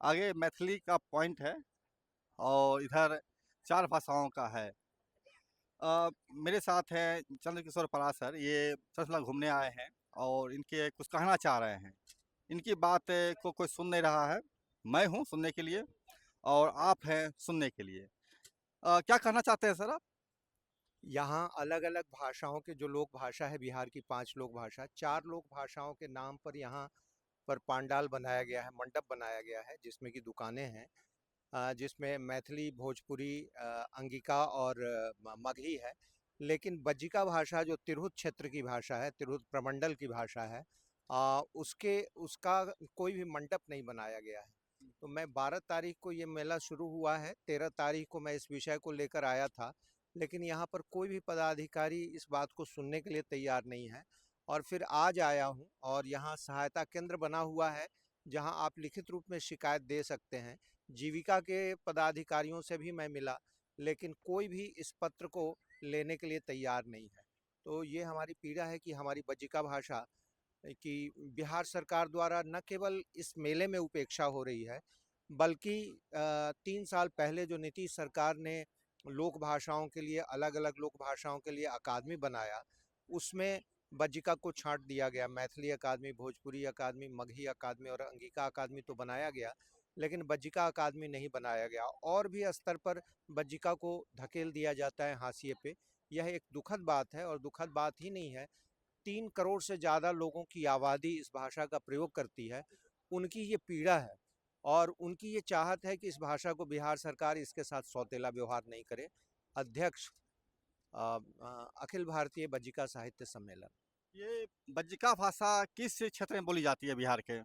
आगे मैथिली का पॉइंट है और इधर 4 भाषाओं का है। मेरे साथ हैं चंद्रकिशोर पराशर, ये सतलज घूमने आए हैं और इनके कुछ कहना चाह रहे हैं। इनकी बात को कोई सुन नहीं रहा है। मैं हूँ सुनने के लिए और आप हैं सुनने के लिए। क्या कहना चाहते हैं सर आप? यहाँ अलग-अलग भाषाओं के जो लोक भाषा है बिहार की 5 लोक भाषा, 4 लोक भाषाओं के नाम पर यहाँ पर पंडाल बनाया गया है, मंडप बनाया गया है, जिसमें कि दुकानें हैं। जिसमें मैथिली, भोजपुरी, अंगिका और मगही है। लेकिन बज्जिका भाषा जो तिरहुत क्षेत्र की भाषा है, तिरहुत प्रमंडल की भाषा है, उसके उसका कोई भी मंडप नहीं बनाया गया है। तो मैं 12 तारीख को ये मेला शुरू हुआ है, 13 तारीख को मैं इस विषय को लेकर आया था, लेकिन यहाँ पर कोई भी पदाधिकारी इस बात को सुनने के लिए तैयार नहीं है। और फिर आज आया हूँ और यहाँ सहायता केंद्र बना हुआ है, जहाँ आप लिखित रूप में शिकायत दे सकते हैं। जीविका के पदाधिकारियों से भी मैं मिला, लेकिन कोई भी इस पत्र को लेने के लिए तैयार नहीं है। तो ये हमारी पीड़ा है कि हमारी बज्जिका भाषा कि बिहार सरकार द्वारा न केवल इस मेले में उपेक्षा हो रही है, बल्कि 3 साल पहले जो नीतीश सरकार ने लोक भाषाओं के लिए, अलग-अलग लोक भाषाओं के लिए अकादमी बनाया, उसमें बज्जिका को छाँट दिया गया। मैथिली अकादमी, भोजपुरी अकादमी, मगही अकादमी और अंगिका अकादमी तो बनाया गया, लेकिन बज्जिका अकादमी नहीं बनाया गया। और भी स्तर पर बज्जिका को धकेल दिया जाता है हाशिए पे। यह एक दुखद बात है और दुखद बात ही नहीं है, 3 करोड़ से ज़्यादा लोगों की आबादी इस भाषा का प्रयोग करती है। उनकी ये पीड़ा है और उनकी ये चाहत है कि इस भाषा को बिहार सरकार इसके साथ सौतेला व्यवहार नहीं करे। अध्यक्ष अखिल भारतीय बज्जिका साहित्य सम्मेलन। ये बज्जिका भाषा किस क्षेत्र में बोली जाती है बिहार के?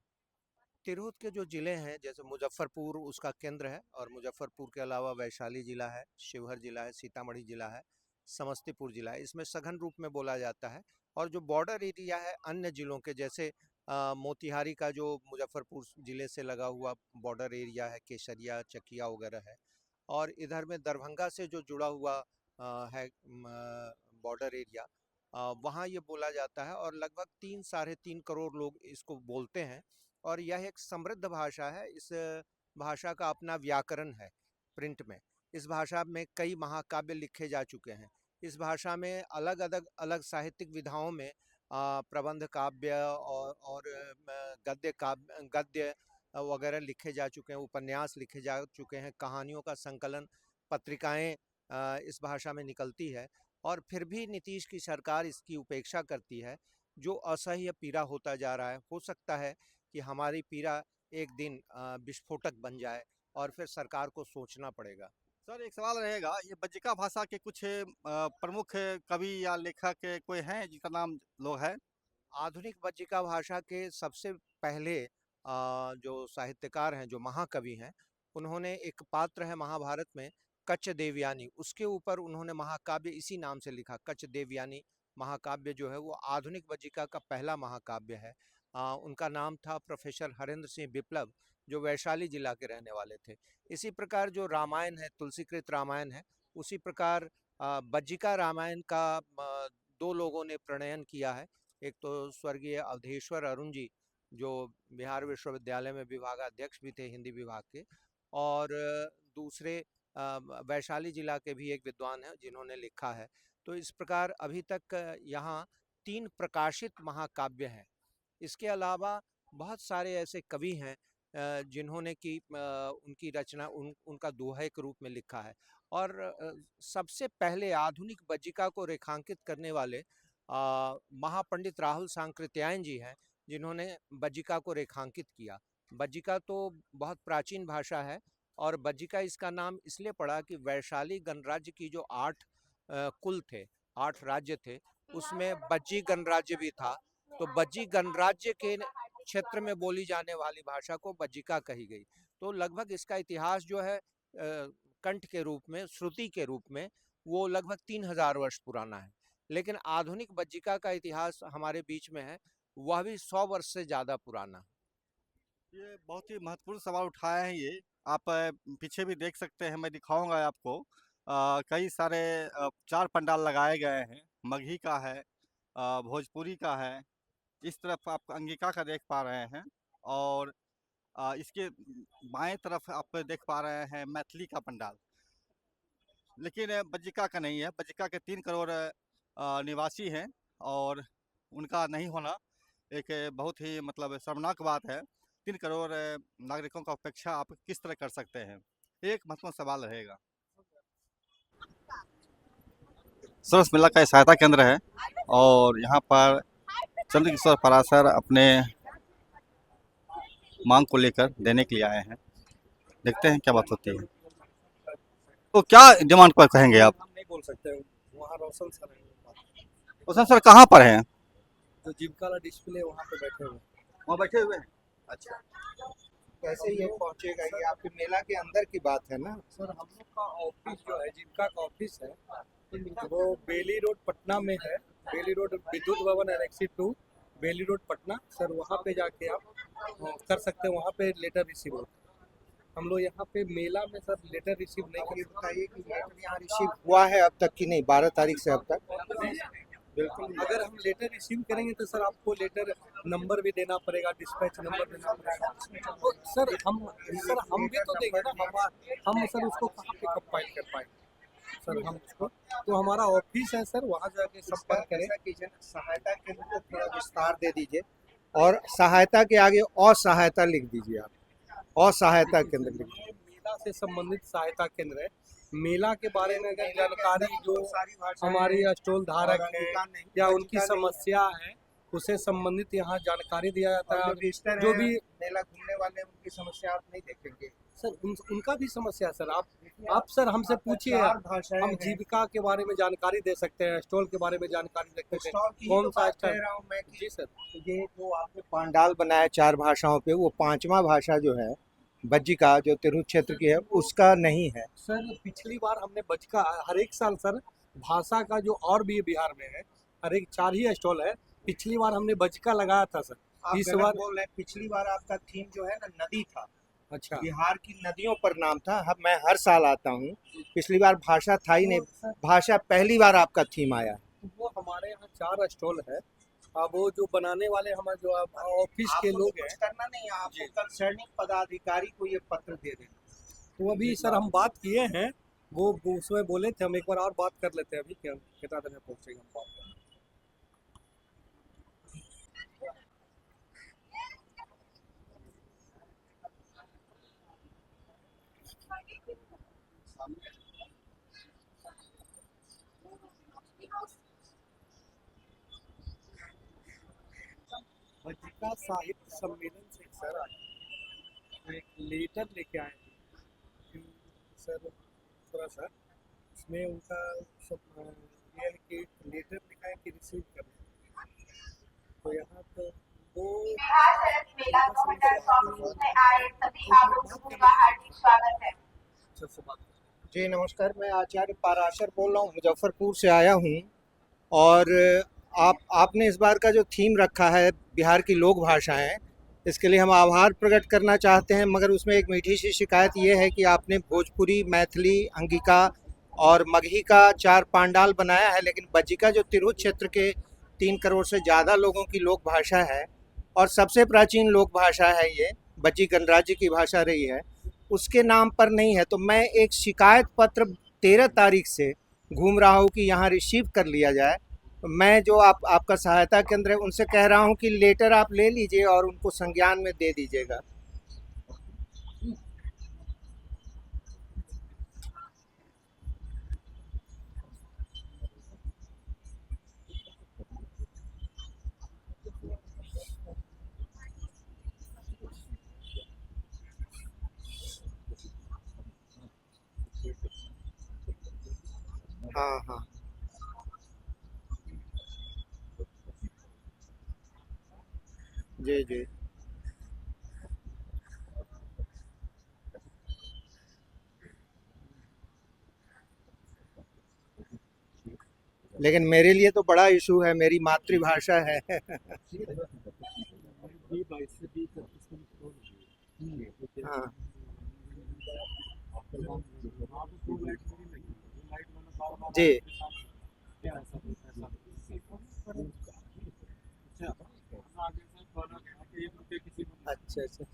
तिरहुत के जो ज़िले हैं, जैसे मुजफ्फरपुर उसका केंद्र है और मुजफ्फरपुर के अलावा वैशाली ज़िला है, शिवहर ज़िला है, सीतामढ़ी ज़िला है, समस्तीपुर ज़िला है, इसमें सघन रूप में बोला जाता है। और जो बॉर्डर एरिया है अन्य ज़िलों के, जैसे मोतिहारी का जो मुजफ्फरपुर ज़िले से लगा हुआ बॉर्डर एरिया है, केसरिया, चकिया वगैरह है। और इधर में दरभंगा से जो जुड़ा हुआ है बॉर्डर एरिया, वहाँ ये बोला जाता है और लगभग 3 साढ़े 3 करोड़ लोग इसको बोलते हैं। और यह एक समृद्ध भाषा है। इस भाषा का अपना व्याकरण है प्रिंट में। इस भाषा में कई महाकाव्य लिखे जा चुके हैं। इस भाषा में अलग अलग अलग साहित्यिक विधाओं में प्रबंध काव्य और गद्य वगैरह लिखे जा चुके हैं, उपन्यास लिखे जा चुके हैं, कहानियों का संकलन, पत्रिकाएं इस भाषा में निकलती है। और फिर भी नीतीश की सरकार इसकी उपेक्षा करती है, जो असह्य पीड़ा होता जा रहा है। हो सकता है कि हमारी पीड़ा एक दिन विस्फोटक बन जाए और फिर सरकार को सोचना पड़ेगा। सर एक सवाल रहेगा, ये बज्जिका भाषा के कुछ प्रमुख कवि या लेखक कोई हैं जिनका नाम लोग है? आधुनिक बज्जिका भाषा के सबसे पहले जो साहित्यकार हैं, जो महाकवि हैं, उन्होंने एक पात्र है महाभारत में, कच्च देवयानी, उसके ऊपर उन्होंने महाकाव्य इसी नाम से लिखा, कच्च देवयानी महाकाव्य जो है वो आधुनिक बज्जिका का पहला महाकाव्य है। उनका नाम था प्रोफेसर हरेंद्र सिंह विप्लव, जो वैशाली जिला के रहने वाले थे। इसी प्रकार जो रामायण है, तुलसीकृत रामायण है, उसी प्रकार बज्जिका रामायण का 2 लोगों ने प्रणयन किया है। एक तो स्वर्गीय अवधेश्वर अरुण जी, जो बिहार विश्वविद्यालय में विभागाध्यक्ष भी थे हिंदी विभाग के, और दूसरे वैशाली जिला के भी एक विद्वान हैं जिन्होंने लिखा है। तो इस प्रकार अभी तक यहाँ 3 प्रकाशित महाकाव्य हैं। इसके अलावा बहुत सारे ऐसे कवि हैं जिन्होंने कि उनकी रचना उनका दोहे के रूप में लिखा है। और सबसे पहले आधुनिक बज्जिका को रेखांकित करने वाले महापंडित राहुल सांकृत्यायन जी हैं, जिन्होंने बज्जिका को रेखांकित किया। बज्जिका तो बहुत प्राचीन भाषा है और बज्जिका इसका नाम इसलिए पड़ा कि वैशाली गणराज्य की जो 8 कुल थे, 8 राज्य थे, उसमें बज्जी गणराज्य भी था। तो बज्जी गणराज्य के क्षेत्र में बोली जाने वाली भाषा को बज्जिका कही गई। तो लगभग इसका इतिहास जो है कंठ के रूप में, श्रुति के रूप में, वो लगभग 3000 वर्ष पुराना है। लेकिन आधुनिक बज्जिका का इतिहास हमारे बीच में है, वह भी 100 वर्ष से ज़्यादा पुराना है। ये बहुत ही महत्वपूर्ण सवाल उठाए हैं ये। आप पीछे भी देख सकते हैं, मैं दिखाऊंगा आपको। कई सारे 4 पंडाल लगाए गए हैं। मगही का है, भोजपुरी का है, इस तरफ आप अंगिका का देख पा रहे हैं और इसके बाएं तरफ आप देख पा रहे हैं मैथिली का पंडाल, लेकिन बज्जिका का नहीं है। बज्जिका के 3 करोड़ निवासी हैं और उनका नहीं होना एक बहुत ही मतलब शर्मनाक बात है। 3 करोड़ नागरिकों का उपेक्षा आप किस तरह कर सकते हैं? एक महत्वपूर्ण सवाल रहेगा। सरस मेला का ये सहायता केंद्र है और यहाँ पर चंद्रकिशोर पराशर अपने मांग को लेकर देने के लिए आए हैं। देखते हैं क्या बात होती है। तो क्या डिमांड पर कहेंगे आप? हम नहीं बोल सकते, वहाँ रोशन सर हैं, रोशन सर कहाँ पर हैं? जो जीविका वाला डिस्प्ले वहाँ पे बैठे हुए हैं। वहाँ बैठे हुए हैं। अच्छा, कैसे ये पहुंचेगा? ये आपके मेला के अंदर की बात है ना? सर हम लोग का ऑफिस जो है, जीविका का ऑफिस है, वो बेली रोड पटना में है। बेली रोड विद्युत भवन एनेक्सी 2 बेली रोड पटना। सर वहाँ पे जाके आप कर सकते हैं, वहाँ पे लेटर रिसीव होता है। हम लोग यहाँ पे मेला में सर लेटर रिसीव नहीं ये कर बताइए कि लेटर यहाँ रिसीव हुआ है अब तक कि नहीं? 12 तारीख से अब तक बिल्कुल। अगर हम लेटर रिसीव करेंगे तो सर आपको लेटर नंबर भी देना पड़ेगा, डिस्पैच नंबर देना पड़ेगा। तो सर हम भी तो देंगे ना, हम सर उसको कहाँ पे कंपाइल कर पाएंगे सर हम उसको। तो हमारा ऑफिस है सर, वहाँ जाके संपर्क करें। ऐसा कीजिए ना, सहायता केंद्र को थोड़ा विस्तार दे दीजिए और सहायता के आगे असहायता लिख दीजिए। आप असहायता केंद्र लिखिए। मेला से संबंधित सहायता केंद्र है। मेला के बारे में अगर जानकारी जो हमारी स्टॉल धारक है या उनकी समस्या है, उससे संबंधित यहाँ जानकारी दिया जाता है। जो भी मेला घूमने वाले हैं, उनकी समस्या आप नहीं देखेंगे सर उनका भी समस्या है सर। आप सर हमसे पूछिए, हम जीविका के बारे में जानकारी दे सकते हैं, स्टॉल के बारे में जानकारी दे सकते हैं। कौन सा स्टॉल? जी सर, ये जो आपने पंडाल बनाया 4 भाषाओं पे, वो 5वां भाषा जो है बज्जिका, जो तिरहुत क्षेत्र की है, उसका नहीं है। सर पिछली बार हमने बचका हर एक साल सर भाषा का जो और भी बिहार में है, हर एक 4 ही स्टॉल है। पिछली बार हमने बचका लगाया था सर। आप इस गलत बार बोल रहे हैं। पिछली बार आपका थीम जो है ना, नदी था। अच्छा, बिहार की नदियों पर नाम था। मैं हर साल आता हूँ। पिछली बार भाषा था ही नहीं, भाषा पहली बार आपका थीम आया। वो हमारे यहाँ 4 स्टॉल है। अब वो जो बनाने वाले हमारे जो ऑफिस के आपको लोग कुछ हैं, करना नहीं है, आपको कंसर्निंग पदाधिकारी को ये पत्र दे देना। तो अभी सर हम बात किए हैं, वो उसमें बोले थे, हम एक बार और बात कर लेते हैं अभी क्या कितना देर में पहुँचेगा हम बात करें। पत्रिका साहित्य सम्मेलन से सर तो एक लेटर लेके आए हैं कि सर थोड़ा सा उसमें उनका सब ये है कि लेटर लिखा है कि रिसीव करना। तो यहाँ तो वो बिहार सरस मेला 2024 में आए सभी आप लोगों का हार्दिक स्वागत है। सबसे बात करें। जी नमस्कार, मैं आचार्य पाराशर बोल रहा हूँ, मुजफ्फरपुर से आया हूँ। और आपने इस बार का जो थीम रखा है बिहार की लोक भाषाएं, इसके लिए हम आभार प्रकट करना चाहते हैं। मगर उसमें एक मीठी सी शिकायत ये है कि आपने भोजपुरी, मैथिली, अंगिका और मगही का 4 पांडाल बनाया है, लेकिन बज्जिका जो तिरहुत क्षेत्र के 3 करोड़ से ज़्यादा लोगों की लोक भाषा है और सबसे प्राचीन लोक भाषा है, ये बज्जी गणराज्य की भाषा रही है, उसके नाम पर नहीं है। तो मैं एक शिकायत पत्र 13 तारीख से घूम रहा हूँ कि यहाँ रिसीव कर लिया जाए। मैं जो आपका सहायता केंद्र है उनसे कह रहा हूँ कि लेटर आप ले लीजिए और उनको संज्ञान में दे दीजिएगा। हाँ हाँ, जी जी। लेकिन मेरे लिए तो बड़ा इशू है, मेरी मातृभाषा है। हाँ जी। अच्छा अच्छा।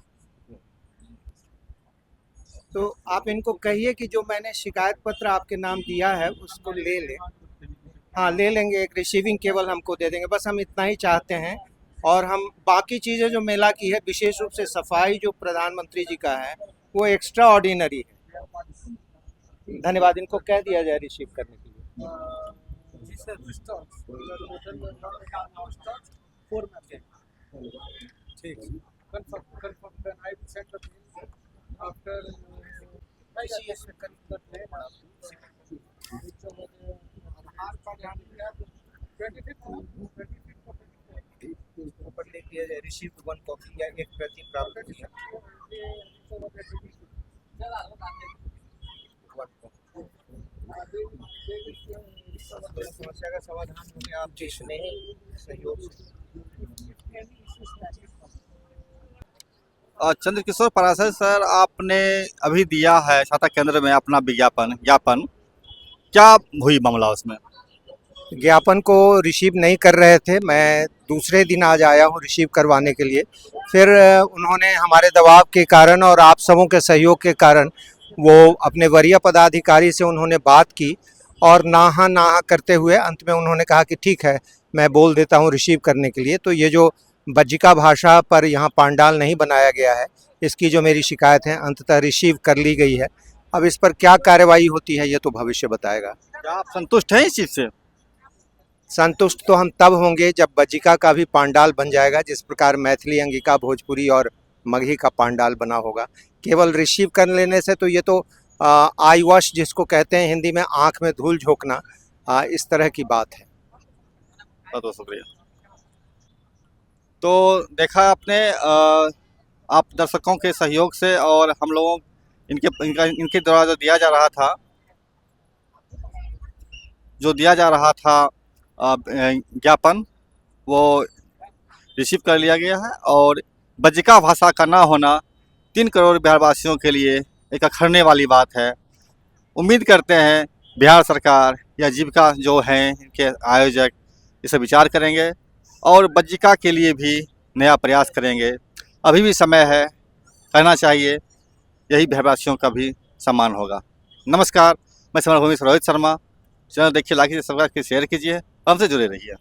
तो आप इनको कहिए कि जो मैंने शिकायत पत्र आपके नाम दिया है उसको ले लें। हाँ, ले लेंगे, एक रिसीविंग केबल हमको दे देंगे, बस हम इतना ही चाहते हैं। और हम बाकी चीज़ें जो मेला की है, विशेष रूप से सफाई जो प्रधानमंत्री जी का है, वो एक्स्ट्रा ऑर्डिनरी है। धन्यवाद, इनको कह दिया जाए रिसीव करने के लिए। जी सर, स्टॉक्स स्टॉक्स 4 में ठीक confirm then I will send the mail after ICS से कंफर्म है आधार कार्ड यहाँ 25 ऊपर लिख दिया जाए रिसीव्ड 1 कॉपी या एक प्रति प्राप्त किया। समस्या का समाधान हो गया आप जिसने सहयोग से। चंद्रकिशोर पराशर सर, आपने अभी दिया है छाता केंद्र में अपना ज्ञापन, क्या हुई मामला उसमें? ज्ञापन को रिसीव नहीं कर रहे थे, मैं दूसरे दिन आज आया हूँ रिसीव करवाने के लिए। फिर उन्होंने हमारे दबाव के कारण और आप सबों के सहयोग के कारण वो अपने वरीय पदाधिकारी से उन्होंने बात की और नाहा करते हुए अंत में उन्होंने कहा कि ठीक है, मैं बोल देता हूँ रिसीव करने के लिए। तो ये जो बज्जिका भाषा पर यहाँ पांडाल नहीं बनाया गया है, इसकी जो मेरी शिकायत है अंततः रिसीव कर ली गई है। अब इस पर क्या कार्रवाई होती है ये तो भविष्य बताएगा। क्या आप संतुष्ट हैं इस चीज़ से? संतुष्ट तो हम तब होंगे जब बज्जिका का भी पांडाल बन जाएगा, जिस प्रकार मैथिली, अंगिका, भोजपुरी और मगही का पांडाल बना होगा। केवल रिसीव कर लेने से तो ये तो आई वॉश जिसको कहते हैं हिंदी में, आंख में धूल झोंकना, इस तरह की बात है। बहुत बहुत शुक्रिया। तो देखा आपने, आप दर्शकों के सहयोग से और हम लोगों इनके द्वारा जो दिया जा रहा था ज्ञापन, वो रिसीव कर लिया गया है। और बज्जिका भाषा का ना होना 3 करोड़ बिहारवासियों के लिए एक अखरने वाली बात है। उम्मीद करते हैं बिहार सरकार या जीविका जो हैं इनके आयोजक इसे विचार करेंगे और बज्जिका के लिए भी नया प्रयास करेंगे। अभी भी समय है, कहना चाहिए, यही बिहारवासियों का भी सम्मान होगा। नमस्कार, मैं समरभूमि से रोहित शर्मा। चैनल देखिए, लाइक कीजिए, सब्सक्राइब कीजिए, शेयर कीजिए, हमसे जुड़े रहिए।